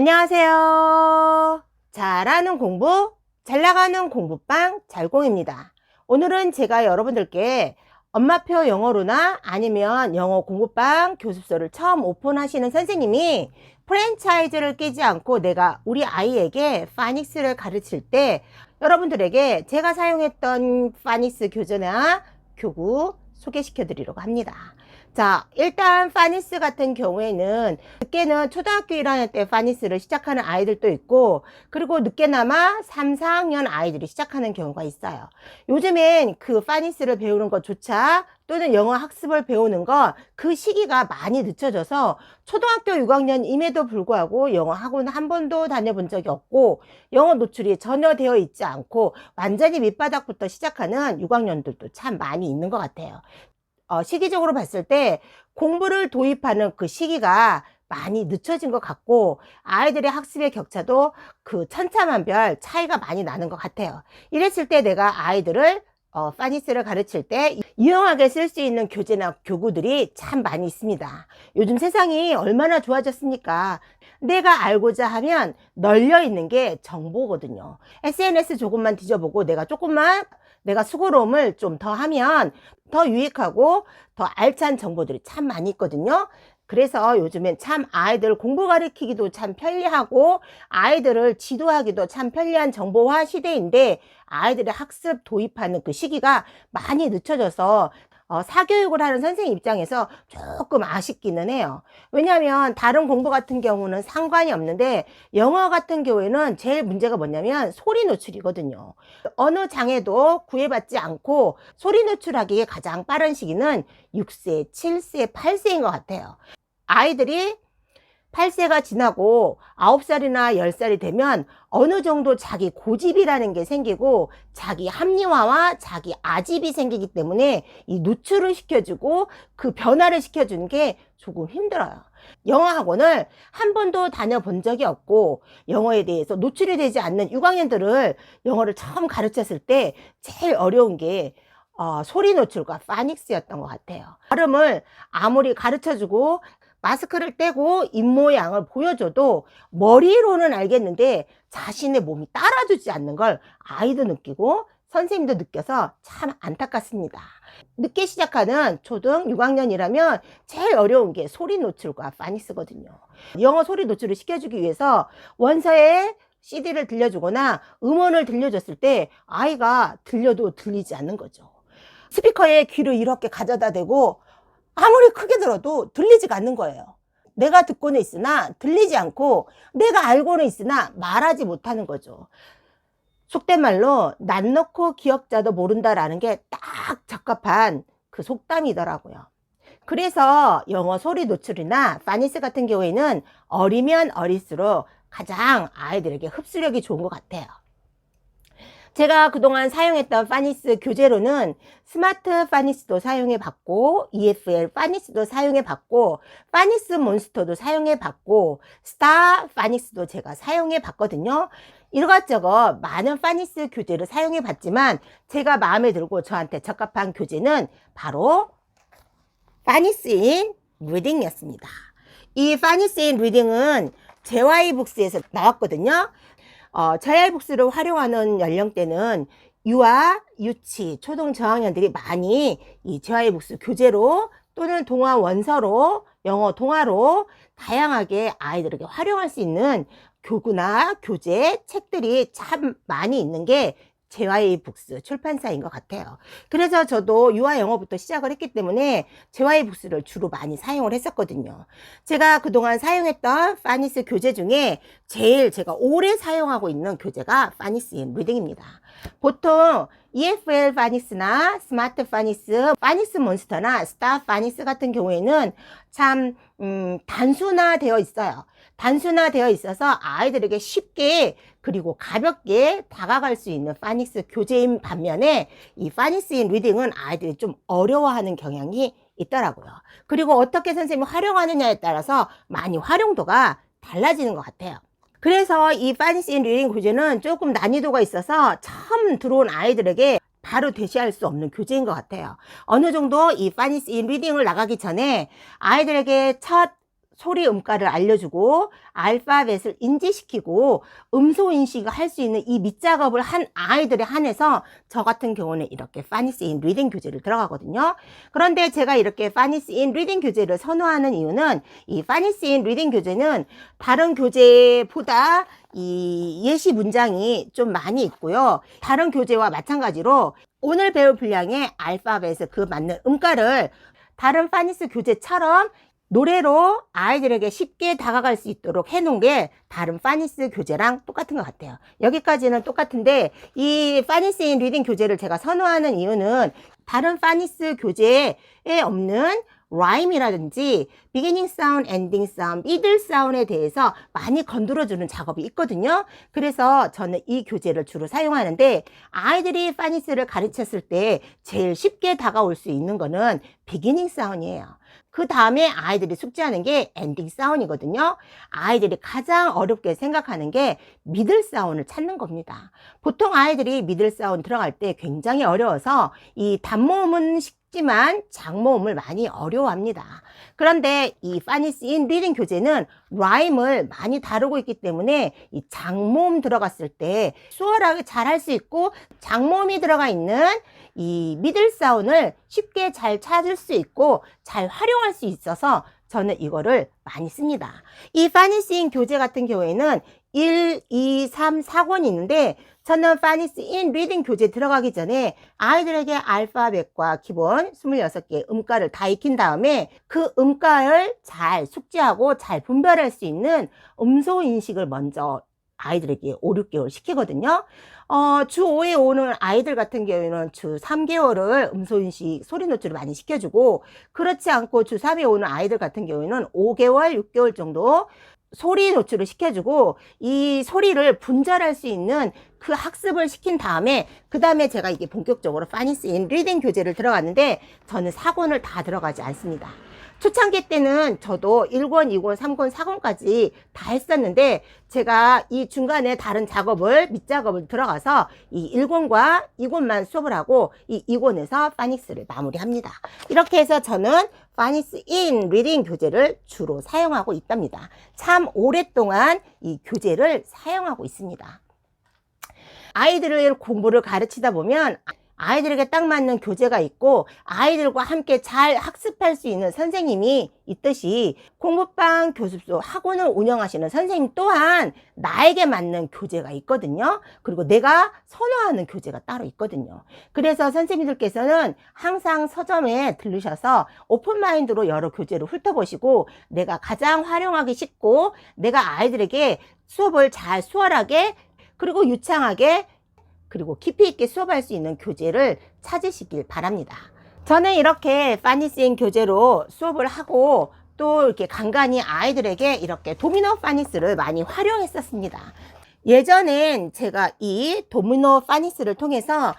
안녕하세요. 잘하는 공부, 잘 나가는 공부방 잘공입니다. 오늘은 제가 여러분들께 엄마표 영어로나 아니면 영어 공부방 교습소를 처음 오픈하시는 선생님이 프랜차이즈를 끼지 않고 내가 우리 아이에게 파닉스를 가르칠 때 여러분들에게 제가 사용했던 파닉스 교재나 교구 소개시켜 드리려고 합니다. 자, 일단 파니스 같은 경우에는 늦게는 초등학교 1학년 때 파니스를 시작하는 아이들도 있고, 그리고 늦게나마 3, 4학년 아이들이 시작하는 경우가 있어요. 요즘엔 그 파니스를 배우는 것조차 또는 영어 학습을 배우는 거 그 시기가 많이 늦춰져서 초등학교 6학년임에도 불구하고 영어 학원 한 번도 다녀본 적이 없고 영어 노출이 전혀 되어 있지 않고 완전히 밑바닥부터 시작하는 6학년들도 참 많이 있는 것 같아요. 시기적으로 봤을 때 공부를 도입하는 그 시기가 많이 늦춰진 것 같고 아이들의 학습의 격차도 그 천차만별 차이가 많이 나는 것 같아요. 이랬을 때 내가 아이들을 파니스를 가르칠 때 유용하게 쓸 수 있는 교재나 교구들이 참 많이 있습니다. 요즘 세상이 얼마나 좋아졌습니까? 내가 알고자 하면 널려 있는 게 정보거든요. SNS 조금만 뒤져보고 내가 수고로움을 좀 더 하면 더 유익하고 더 알찬 정보들이 참 많이 있거든요. 그래서 요즘엔 참 아이들 공부 가르치기도 참 편리하고 아이들을 지도하기도 참 편리한 정보화 시대인데 아이들의 학습 도입하는 그 시기가 많이 늦춰져서 사교육을 하는 선생님 입장에서 조금 아쉽기는 해요. 왜냐하면 다른 공부 같은 경우는 상관이 없는데 영어 같은 경우에는 제일 문제가 뭐냐면 소리 노출이거든요. 어느 장애도 구애받지 않고 소리 노출하기에 가장 빠른 시기는 6세, 7세, 8세인 것 같아요. 아이들이 8세가 지나고 9살이나 10살이 되면 어느 정도 자기 고집이라는 게 생기고 자기 합리화와 자기 아집이 생기기 때문에 이 노출을 시켜주고 그 변화를 시켜주는 게 조금 힘들어요. 영어 학원을 한 번도 다녀본 적이 없고 영어에 대해서 노출이 되지 않는 6학년들을 영어를 처음 가르쳤을 때 제일 어려운 게 소리 노출과 파닉스였던 것 같아요. 발음을 아무리 가르쳐주고 마스크를 떼고 입모양을 보여줘도 머리로는 알겠는데 자신의 몸이 따라주지 않는 걸 아이도 느끼고 선생님도 느껴서 참 안타깝습니다. 늦게 시작하는 초등 6학년이라면 제일 어려운 게 소리 노출과 파닉스거든요. 영어 소리 노출을 시켜주기 위해서 원서에 CD를 들려주거나 음원을 들려줬을 때 아이가 들려도 들리지 않는 거죠. 스피커에 귀를 이렇게 가져다 대고 아무리 크게 들어도 들리지가 않는 거예요. 내가 듣고는 있으나 들리지 않고 내가 알고는 있으나 말하지 못하는 거죠. 속된 말로 낯 놓고 기억자도 모른다라는 게 딱 적합한 그 속담이더라고요. 그래서 영어 소리 노출이나 파니스 같은 경우에는 어리면 어릴수록 가장 아이들에게 흡수력이 좋은 것 같아요. 제가 그동안 사용했던 파니스 교재로는 스마트 파니스도 사용해 봤고 EFL 파니스도 사용해 봤고 파니스 몬스터도 사용해 봤고 스타 파니스도 제가 사용해 봤거든요. 이것저것 많은 파니스 교재를 사용해 봤지만 제가 마음에 들고 저한테 적합한 교재는 바로 파니스 인 리딩이었습니다. 이 파니스 인 리딩은 JYBooks에서 나왔거든요. JYBooks를 활용하는 연령대는 유아, 유치, 초등 저학년들이 많이 이 JYBooks 교재로 또는 동화 원서로, 영어 동화로 다양하게 아이들에게 활용할 수 있는 교구나 교재, 책들이 참 많이 있는 게 JYBooks 출판사인 것 같아요. 그래서 저도 유아 영어부터 시작을 했기 때문에 JYBooks를 주로 많이 사용을 했었거든요. 제가 그동안 사용했던 파니스 교재 중에 제일 제가 오래 사용하고 있는 교재가 파니스 인 리딩입니다. 보통 EFL 파니스나 스마트 파니스, 파니스 몬스터나 스타 파니스 같은 경우에는 참 단순화되어 있어요. 단순화되어 있어서 아이들에게 쉽게 그리고 가볍게 다가갈 수 있는 파닉스 교재인 반면에 이 파니스 인 리딩은 아이들이 좀 어려워하는 경향이 있더라고요. 그리고 어떻게 선생님이 활용하느냐에 따라서 많이 활용도가 달라지는 것 같아요. 그래서 이 파니스 인 리딩 교재는 조금 난이도가 있어서 처음 들어온 아이들에게 바로 대시할 수 없는 교재인 것 같아요. 어느 정도 이 파니스 인 리딩을 나가기 전에 아이들에게 첫 소리 음가를 알려주고 알파벳을 인지시키고 음소 인식을 할 수 있는 이 밑작업을 한 아이들에 한해서 저 같은 경우는 이렇게 파니스 인 리딩 교재를 들어가거든요. 그런데 제가 이렇게 파니스 인 리딩 교재를 선호하는 이유는 이 파니스 인 리딩 교재는 다른 교재보다 이 예시 문장이 좀 많이 있고요. 다른 교재와 마찬가지로 오늘 배울 분량의 알파벳의 그 맞는 음가를 다른 파니스 교재처럼 노래로 아이들에게 쉽게 다가갈 수 있도록 해놓은 게 다른 파니스 교재랑 똑같은 것 같아요. 여기까지는 똑같은데 이 파니스 인 리딩 교재를 제가 선호하는 이유는 다른 파니스 교재에 없는 라임이라든지 비기닝 사운드, 엔딩 사운드, 미들 사운드에 대해서 많이 건드려주는 작업이 있거든요. 그래서 저는 이 교재를 주로 사용하는데 아이들이 파니스를 가르쳤을 때 제일 쉽게 다가올 수 있는 거는 비기닝 사운드예요. 그 다음에 아이들이 숙지하는 게 엔딩 사운드이거든요. 아이들이 가장 어렵게 생각하는 게 미들 사운드를 찾는 겁니다. 보통 아이들이 미들 사운드 들어갈 때 굉장히 어려워서 이 단모음은 쉽지만 장모음을 많이 어려워합니다. 그런데 이 파니스 인 리딩 교재는 라임을 많이 다루고 있기 때문에 이 장모음 들어갔을 때 수월하게 잘 할 수 있고 장모음이 들어가 있는 이 미들 사운드를 쉽게 잘 찾을 수 있고 잘 활용할 수 있어서 저는 이거를 많이 씁니다. 이 파니스 인 교재 같은 경우에는 1, 2, 3, 4권이 있는데 저는 파니스 인 리딩 교재 들어가기 전에 아이들에게 알파벳과 기본 26개의 음가를 다 익힌 다음에 그 음가를 잘 숙지하고 잘 분별할 수 있는 음소 인식을 먼저 아이들에게 5, 6개월 시키거든요. 주 5에 오는 아이들 같은 경우에는 주 3개월을 음소인식 소리 노출을 많이 시켜주고, 그렇지 않고 주 3에 오는 아이들 같은 경우에는 5개월, 6개월 정도 소리 노출을 시켜주고 이 소리를 분절할 수 있는 그 학습을 시킨 다음에 그 다음에 제가 이게 본격적으로 파니스 인 리딩 교재를 들어갔는데 저는 4권을 다 들어가지 않습니다. 초창기 때는 저도 1권, 2권, 3권, 4권까지 다 했었는데 제가 이 중간에 다른 작업을, 밑작업을 들어가서 이 1권과 2권만 수업을 하고 이 2권에서 파닉스를 마무리합니다. 이렇게 해서 저는 파니스 인 리딩 교재를 주로 사용하고 있답니다. 참 오랫동안 이 교재를 사용하고 있습니다. 아이들을 공부를 가르치다 보면 아이들에게 딱 맞는 교재가 있고 아이들과 함께 잘 학습할 수 있는 선생님이 있듯이 공부방 교습소 학원을 운영하시는 선생님 또한 나에게 맞는 교재가 있거든요. 그리고 내가 선호하는 교재가 따로 있거든요. 그래서 선생님들께서는 항상 서점에 들르셔서 오픈마인드로 여러 교재를 훑어보시고 내가 가장 활용하기 쉽고 내가 아이들에게 수업을 잘 수월하게 그리고 유창하게 그리고 깊이 있게 수업할 수 있는 교재를 찾으시길 바랍니다. 저는 이렇게 파니스 인 교재로 수업을 하고 또 이렇게 간간히 아이들에게 이렇게 도미노 파니스를 많이 활용했었습니다. 예전엔 제가 이 도미노 파니스를 통해서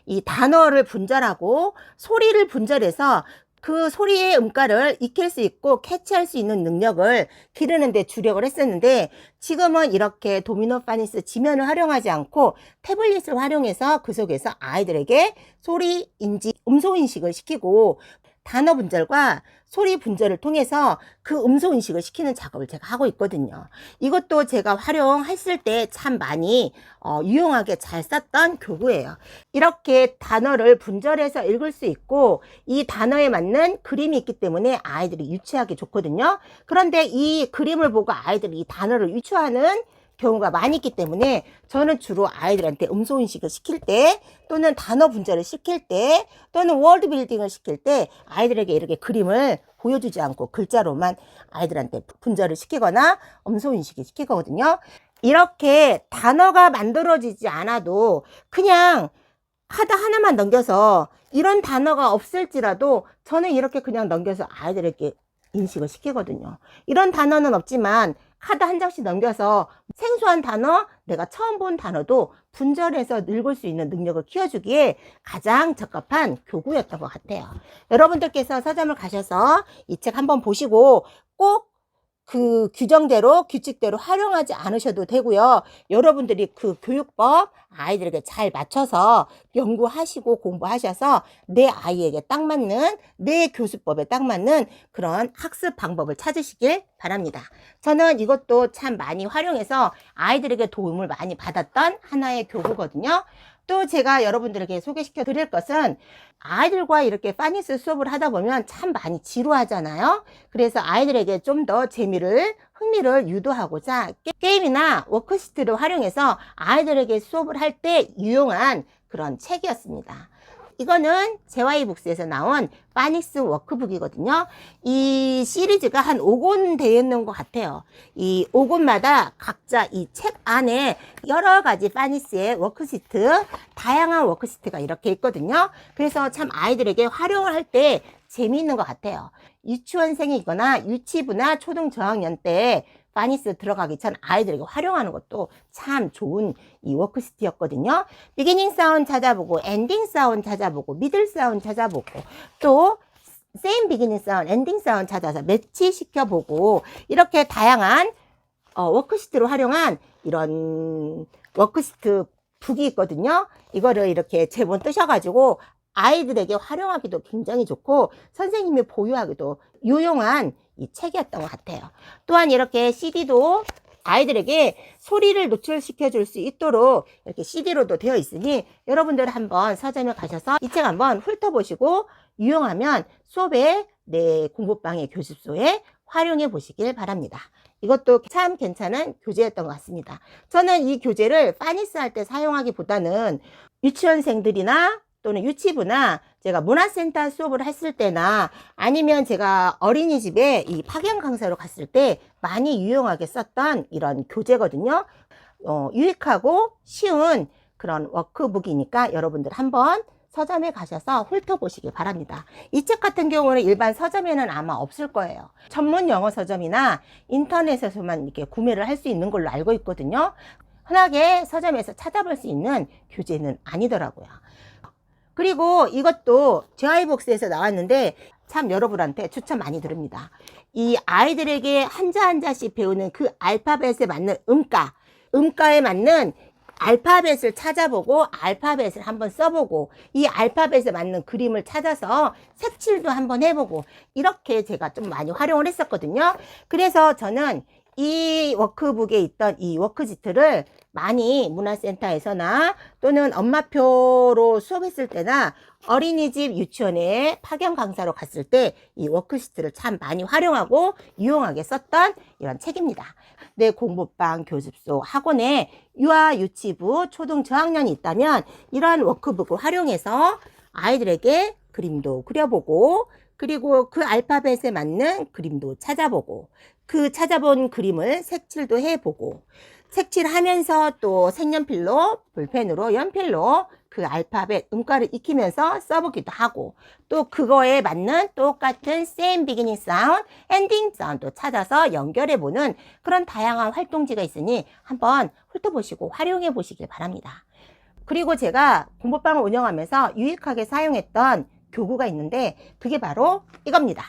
이 단어를 분절하고 소리를 분절해서 그 소리의 음가를 익힐 수 있고 캐치할 수 있는 능력을 기르는 데 주력을 했었는데 지금은 이렇게 도미노 파니스 지면을 활용하지 않고 태블릿을 활용해서 그 속에서 아이들에게 소리 인지, 음소 인식을 시키고 단어 분절과 소리 분절을 통해서 그 음소 인식을 시키는 작업을 제가 하고 있거든요. 이것도 제가 활용했을 때 참 많이 유용하게 잘 썼던 교구예요. 이렇게 단어를 분절해서 읽을 수 있고 이 단어에 맞는 그림이 있기 때문에 아이들이 유추하기 좋거든요. 그런데 이 그림을 보고 아이들이 이 단어를 유추하는 경우가 많이 있기 때문에 저는 주로 아이들한테 음소 인식을 시킬 때 또는 단어 분절을 시킬 때 또는 월드 빌딩을 시킬 때 아이들에게 이렇게 그림을 보여주지 않고 글자로만 아이들한테 분절을 시키거나 음소 인식을 시키거든요. 이렇게 단어가 만들어지지 않아도 그냥 카드 하나만 넘겨서 이런 단어가 없을지라도 저는 이렇게 그냥 넘겨서 아이들에게 인식을 시키거든요. 이런 단어는 없지만 카드 한 장씩 넘겨서 생소한 단어, 내가 처음 본 단어도 분절해서 읽을 수 있는 능력을 키워주기에 가장 적합한 교구였던 것 같아요. 여러분들께서 서점을 가셔서 이 책 한번 보시고 꼭 그 규정대로 규칙대로 활용하지 않으셔도 되고요. 여러분들이 그 교육법 아이들에게 잘 맞춰서 연구하시고 공부하셔서 내 아이에게 딱 맞는 내 교수법에 딱 맞는 그런 학습 방법을 찾으시길 바랍니다. 저는 이것도 참 많이 활용해서 아이들에게 도움을 많이 받았던 하나의 교구거든요. 또 제가 여러분들에게 소개시켜 드릴 것은 아이들과 이렇게 파닉스 수업을 하다 보면 참 많이 지루하잖아요. 그래서 아이들에게 좀 더 흥미를 유도하고자 게임이나 워크시트를 활용해서 아이들에게 수업을 할 때 유용한 그런 책이었습니다. 이거는 JY북스에서 나온 파닉스 워크북이거든요. 이 시리즈가 한 5권 되어 있는 것 같아요. 이 5권마다 각자 이 책 안에 여러 가지 파닉스의 워크시트, 다양한 워크시트가 이렇게 있거든요. 그래서 참 아이들에게 활용을 할 때 재미있는 것 같아요. 유치원생이거나 유치부나 초등 저학년 때 파닉스 들어가기 전 아이들에게 활용하는 것도 참 좋은 이 워크시트였거든요. 비기닝 사운드 찾아보고, 엔딩 사운드 찾아보고, 미들 사운드 찾아보고, 또 세임 비기닝 사운드, 엔딩 사운드 찾아서 매치시켜보고, 이렇게 다양한 워크시트로 활용한 이런 워크시트 북이 있거든요. 이거를 이렇게 제본 뜨셔가지고 아이들에게 활용하기도 굉장히 좋고 선생님이 보유하기도 유용한 이 책이었던 것 같아요. 또한 이렇게 CD도 아이들에게 소리를 노출시켜 줄 수 있도록 이렇게 CD로도 되어 있으니 여러분들 한번 서점에 가셔서 이 책 한번 훑어보시고 유용하면 수업에 내 공부방의 교습소에 활용해 보시길 바랍니다. 이것도 참 괜찮은 교재였던 것 같습니다. 저는 이 교재를 파닉스 할 때 사용하기보다는 유치원생들이나 또는 유치부나 제가 문화센터 수업을 했을 때나 아니면 제가 어린이집에 이 파견 강사로 갔을 때 많이 유용하게 썼던 이런 교재거든요. 유익하고 쉬운 그런 워크북이니까 여러분들 한번 서점에 가셔서 훑어보시기 바랍니다. 이 책 같은 경우는 일반 서점에는 아마 없을 거예요. 전문 영어 서점이나 인터넷에서만 이렇게 구매를 할 수 있는 걸로 알고 있거든요. 흔하게 서점에서 찾아볼 수 있는 교재는 아니더라고요. 그리고 이것도 JY북스에서 나왔는데 참 여러분한테 추천 많이 드립니다. 이 아이들에게 한자 한자씩 배우는 그 알파벳에 맞는 음가에 맞는 알파벳을 찾아보고 알파벳을 한번 써보고 이 알파벳에 맞는 그림을 찾아서 색칠도 한번 해보고 이렇게 제가 좀 많이 활용을 했었거든요. 그래서 저는 이 워크북에 있던 이 워크시트를 많이 문화센터에서나 또는 엄마표로 수업했을 때나 어린이집 유치원에 파견 강사로 갔을 때 이 워크시트를 참 많이 활용하고 유용하게 썼던 이런 책입니다. 내 공부방 교습소 학원에 유아 유치부 초등 저학년이 있다면 이러한 워크북을 활용해서 아이들에게 그림도 그려보고 그리고 그 알파벳에 맞는 그림도 찾아보고 그 찾아본 그림을 색칠도 해보고 색칠하면서 또 색연필로 볼펜으로 연필로 그 알파벳 음가를 익히면서 써보기도 하고 또 그거에 맞는 똑같은 same beginning sound, ending sound도 찾아서 연결해보는 그런 다양한 활동지가 있으니 한번 훑어보시고 활용해 보시길 바랍니다. 그리고 제가 공부방을 운영하면서 유익하게 사용했던 교구가 있는데 그게 바로 이겁니다.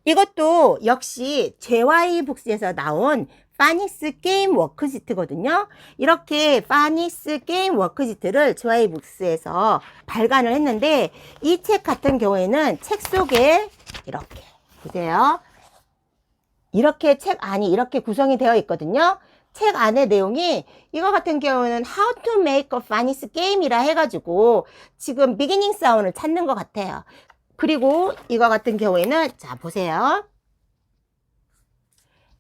이것도 역시 JY북스에서 나온 파닉스 게임 워크시트거든요. 이렇게 파닉스 게임 워크시트를 JY북스에서 발간을 했는데 이 책 같은 경우에는 책 속에 이렇게 보세요. 이렇게 책 안이 이렇게 구성이 되어 있거든요. 책 안의 내용이 이거 같은 경우는 How to make a Panis Game이라 해가지고 지금 비기닝 사운드를 찾는 것 같아요. 그리고 이거 같은 경우에는 자 보세요.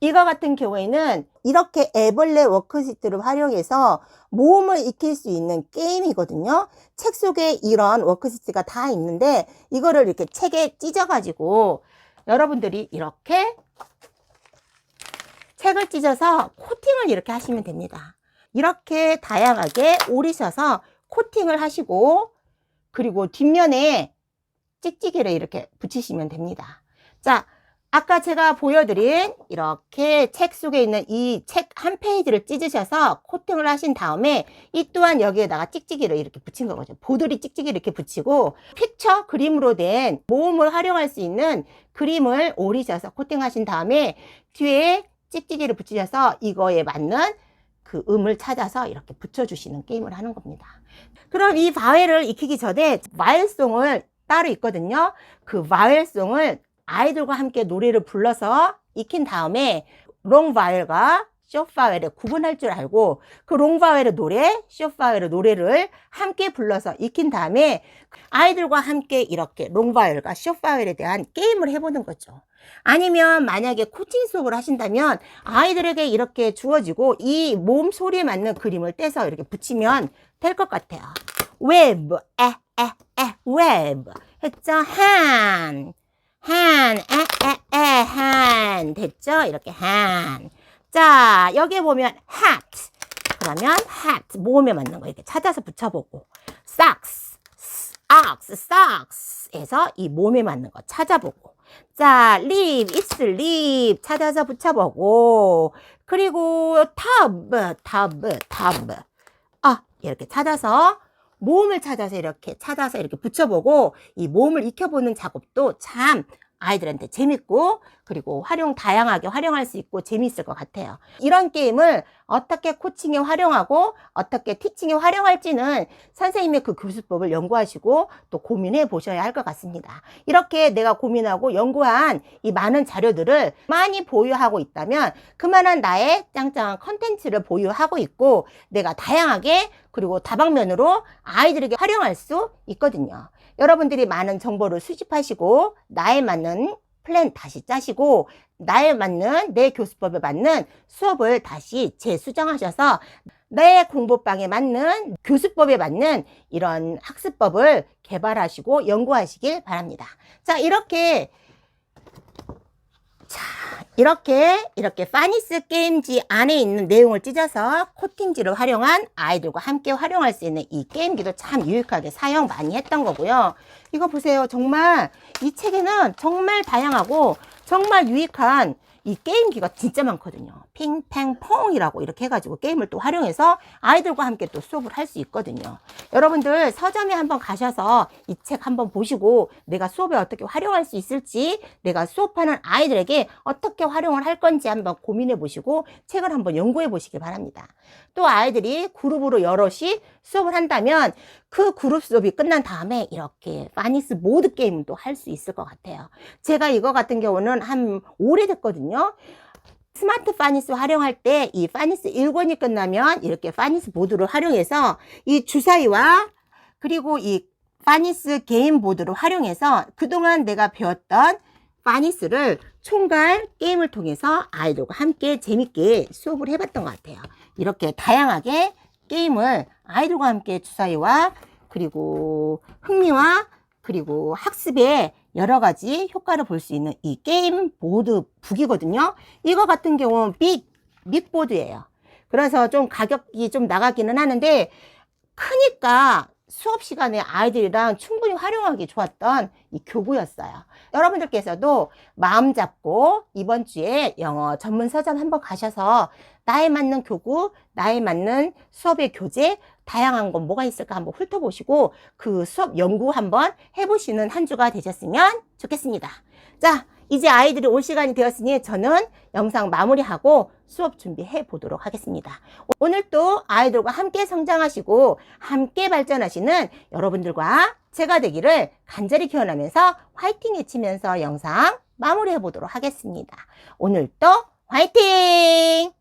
이거 같은 경우에는 이렇게 애벌레 워크시트를 활용해서 모음을 익힐 수 있는 게임이거든요. 책 속에 이런 워크시트가 다 있는데 이거를 이렇게 책에 찢어가지고 여러분들이 이렇게 책을 찢어서 코팅을 이렇게 하시면 됩니다. 이렇게 다양하게 오리셔서 코팅을 하시고 그리고 뒷면에 찍찍이를 이렇게 붙이시면 됩니다. 자, 아까 제가 보여드린 이렇게 책 속에 있는 이 책 한 페이지를 찢으셔서 코팅을 하신 다음에 이 또한 여기에다가 찍찍이를 이렇게 붙인 거죠. 보드리 찍찍이 이렇게 붙이고 픽처 그림으로 된 모음을 활용할 수 있는 그림을 오리셔서 코팅하신 다음에 뒤에 찍찍이를 붙이셔서 이거에 맞는 그 음을 찾아서 이렇게 붙여주시는 게임을 하는 겁니다. 그럼 이 바웰을 익히기 전에 바웰송을 따로 있거든요. 그 바웰송을 아이들과 함께 노래를 불러서 익힌 다음에 롱 바웰과 숏 바웰을 구분할 줄 알고 그 롱 바웰의 노래, 숏 바웰의 노래를 함께 불러서 익힌 다음에 아이들과 함께 이렇게 롱 바웰과 숏 바웰에 대한 게임을 해보는 거죠. 아니면 만약에 코칭 수업을 하신다면 아이들에게 이렇게 주어지고 이 모음 소리에 맞는 그림을 떼서 이렇게 붙이면 될 것 같아요. 웹, 웹 했죠? 한, 한 됐죠? 이렇게 한. 자, 여기 보면 hat 그러면 hat 모음에 맞는 거 이렇게 찾아서 붙여보고 socks, socks 해서 이 모음에 맞는 거 찾아보고 자, leaf, it's leaf 찾아서 붙여보고 그리고 tub 이렇게 찾아서 모음을 찾아서 이렇게 붙여보고 이 모음을 익혀보는 작업도 참 아이들한테 재밌고 그리고 다양하게 활용할 수 있고 재미있을 것 같아요. 이런 게임을 어떻게 코칭에 활용하고 어떻게 티칭에 활용할지는 선생님의 그 교수법을 연구하시고 또 고민해 보셔야 할 것 같습니다. 이렇게 내가 고민하고 연구한 이 많은 자료들을 많이 보유하고 있다면 그만한 나의 짱짱한 컨텐츠를 보유하고 있고 내가 다양하게 그리고 다방면으로 아이들에게 활용할 수 있거든요. 여러분들이 많은 정보를 수집하시고 나에 맞는 플랜 다시 짜시고 나에 맞는 내 교수법에 맞는 수업을 다시 재수정하셔서 내 공부방에 맞는 교수법에 맞는 이런 학습법을 개발하시고 연구하시길 바랍니다. 자, 이렇게 파니스 게임지 안에 있는 내용을 찢어서 코팅지를 활용한 아이들과 함께 활용할 수 있는 이 게임기도 참 유익하게 사용 많이 했던 거고요. 이거 보세요. 정말 이 책에는 정말 다양하고 정말 유익한 이 게임기가 진짜 많거든요. 핑팽퐁이라고 이렇게 해가지고 게임을 또 활용해서 아이들과 함께 또 수업을 할 수 있거든요. 여러분들 서점에 한번 가셔서 이 책 한번 보시고 내가 수업에 어떻게 활용할 수 있을지 내가 수업하는 아이들에게 어떻게 활용을 할 건지 한번 고민해 보시고 책을 한번 연구해 보시길 바랍니다. 또 아이들이 그룹으로 여럿이 수업을 한다면 그 그룹 수업이 끝난 다음에 이렇게 파니스 모드 게임도 할 수 있을 것 같아요. 제가 이거 같은 경우는 한 오래됐거든요. 스마트 파니스 활용할 때 이 파니스 1권이 끝나면 이렇게 파니스 보드를 활용해서 이 주사위와 그리고 이 파니스 게임 보드를 활용해서 그동안 내가 배웠던 파니스를 총괄 게임을 통해서 아이들과 함께 재밌게 수업을 해봤던 것 같아요. 이렇게 다양하게 게임을 아이들과 함께 주사위와 그리고 흥미와 그리고 학습에 여러 가지 효과를 볼 수 있는 이 게임 보드 북이거든요. 이거 같은 경우는 빅보드예요. 그래서 좀 가격이 좀 나가기는 하는데 크니까 수업 시간에 아이들이랑 충분히 활용하기 좋았던 이 교구였어요. 여러분들께서도 마음 잡고 이번 주에 영어 전문 서점 한번 가셔서 나에 맞는 교구, 나에 맞는 수업의 교재, 다양한 건 뭐가 있을까 한번 훑어보시고 그 수업 연구 한번 해보시는 한 주가 되셨으면 좋겠습니다. 자, 이제 아이들이 올 시간이 되었으니 저는 영상 마무리하고 수업 준비해 보도록 하겠습니다. 오늘 또 아이들과 함께 성장하시고 함께 발전하시는 여러분들과 제가 되기를 간절히 기원하면서 화이팅 외치면서 영상 마무리해 보도록 하겠습니다. 오늘도 화이팅!